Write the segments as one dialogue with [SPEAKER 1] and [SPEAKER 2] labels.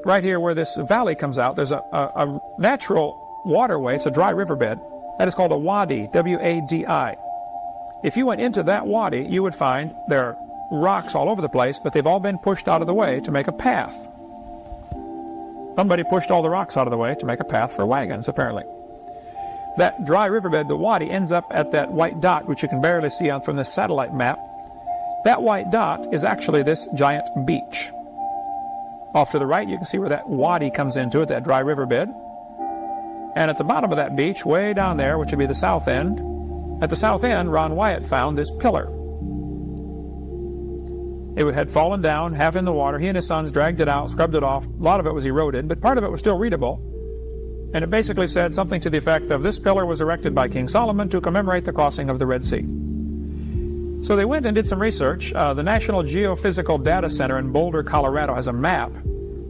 [SPEAKER 1] right here where this valley comes out, there's a natural waterway. It's a dry riverbed. That is called a wadi, W-A-D-I. If you went into that wadi, you would find there are rocks all over the place, but they've all been pushed out of the way to make a path. Somebody pushed all the rocks out of the way to make a path for wagons, apparently. That dry riverbed, the wadi, ends up at that white dot, which you can barely see from this satellite map. That white dot is actually this giant beach. Off to the right, you can see where that wadi comes into it, that dry riverbed. And at the bottom of that beach, way down there, which would be the south end, at the south end, Ron Wyatt found this pillar. It had fallen down, half in the water. He and his sons dragged it out, scrubbed it off. A lot of it was eroded, but part of it was still readable. And it basically said something to the effect of, this pillar was erected by King Solomon to commemorate the crossing of the Red Sea. So they went and did some research. The National Geophysical Data Center in Boulder, Colorado has a map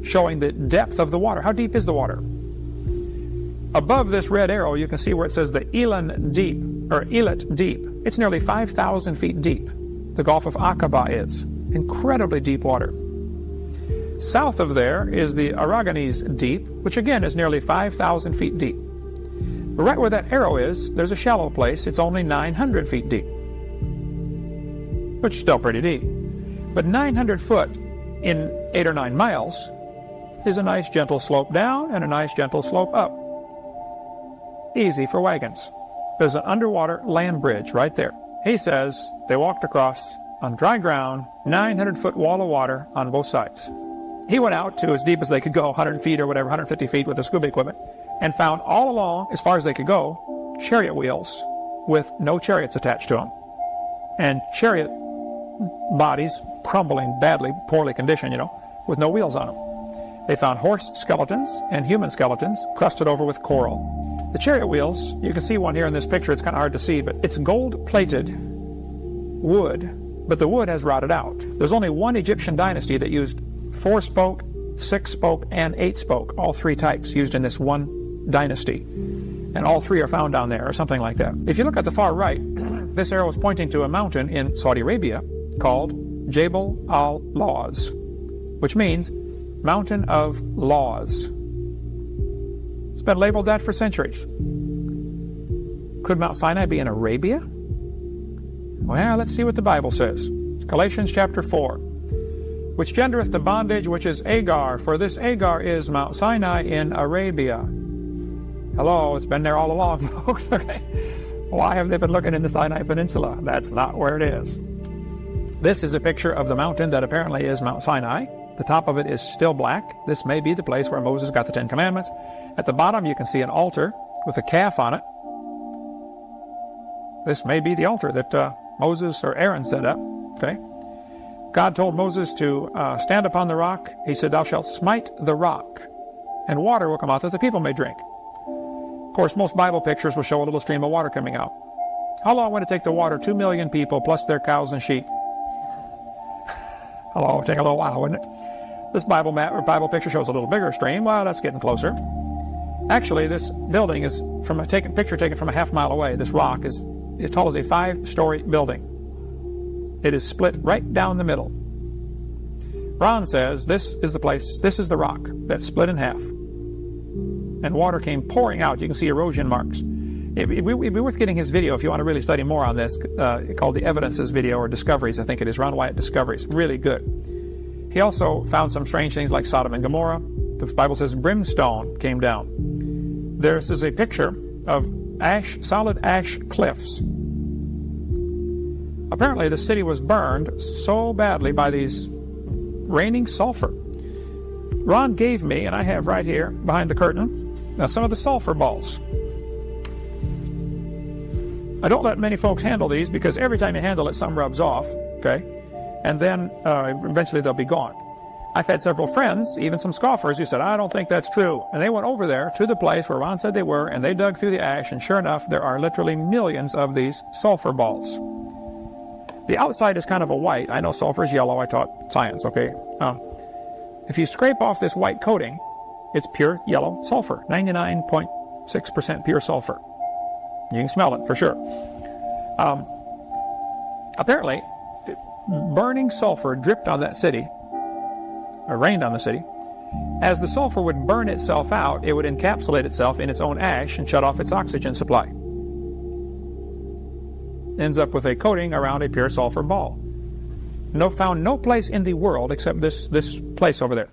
[SPEAKER 1] showing the depth of the water. How deep is the water? Above this red arrow, you can see where it says the Elan Deep, or Elat Deep. It's nearly 5,000 feet deep. The Gulf of Aqaba is. Incredibly deep water. South of there is the Aragonese Deep, which again is nearly 5,000 feet deep. But right where that arrow is, there's a shallow place. It's only 900 feet deep, which is still pretty deep. But 900 foot in 8 or 9 miles is a nice gentle slope down and a nice gentle slope up. Easy for wagons. There's an underwater land bridge right there. He says they walked across on dry ground, 900-foot wall of water on both sides. He went out to as deep as they could go, 100 feet or whatever, 150 feet with the scuba equipment, and found all along, as far as they could go, chariot wheels with no chariots attached to them. And chariot bodies crumbling badly, poorly conditioned, with no wheels on them. They found horse skeletons and human skeletons crusted over with coral. The chariot wheels, you can see one here in this picture. It's kind of hard to see, but it's gold-plated wood, but the wood has rotted out. There's only one Egyptian dynasty that used 4-spoke, 6-spoke, and 8-spoke, all 3 types used in this one dynasty. And all 3 are found down there, or something like that. If you look at the far right, this arrow is pointing to a mountain in Saudi Arabia called Jabal al-Laws, which means Mountain of Laws. It's been labeled that for centuries. Could Mount Sinai be in Arabia? Well, let's see what the Bible says. Galatians chapter 4. Which gendereth the bondage which is Agar, for this Agar is Mount Sinai in Arabia. Hello, it's been there all along, folks. Okay. Why have they been looking in the Sinai Peninsula? That's not where it is. This is a picture of the mountain that apparently is Mount Sinai. The top of it is still black. This may be the place where Moses got the 10 Commandments. At the bottom, you can see an altar with a calf on it. This may be the altar that Moses or Aaron set up. Okay. God told Moses to stand upon the rock. He said, thou shalt smite the rock, and water will come out that the people may drink. Of course, most Bible pictures will show a little stream of water coming out. How long would it take to water 2 million people plus their cows and sheep? Hello, it'll take a little while, wouldn't it? This Bible map or Bible picture shows a little bigger stream. Well, that's getting closer. Actually, this building is from a picture taken from a half-mile away. This rock is as tall as a 5-story building. It is split right down the middle. Ron says this is the place, this is the rock that's split in half. And water came pouring out. You can see erosion marks. It'd be worth getting his video if you want to really study more on this, called the Evidences video, or Discoveries, I think it is. Ron Wyatt Discoveries. Really good. He also found some strange things like Sodom and Gomorrah. The Bible says brimstone came down. This is a picture of solid ash cliffs. Apparently the city was burned so badly by these raining sulfur. Ron gave me, and I have right here behind the curtain, some of the sulfur balls. I don't let many folks handle these because every time you handle it, some rubs off, okay? And then eventually they'll be gone. I've had several friends, even some scoffers, who said, I don't think that's true. And they went over there to the place where Ron said they were, and they dug through the ash, and sure enough, there are literally millions of these sulfur balls. The outside is kind of a white. I know sulfur is yellow. I taught science, okay? If you scrape off this white coating, it's pure yellow sulfur, 99.6% pure sulfur. You can smell it for sure. Apparently, burning sulfur dripped on that city, or rained on the city, As the sulfur would burn itself out, it would encapsulate itself in its own ash and shut off its oxygen supply. Ends up with a coating around a pure sulfur ball. Found no place in the world except this place over there.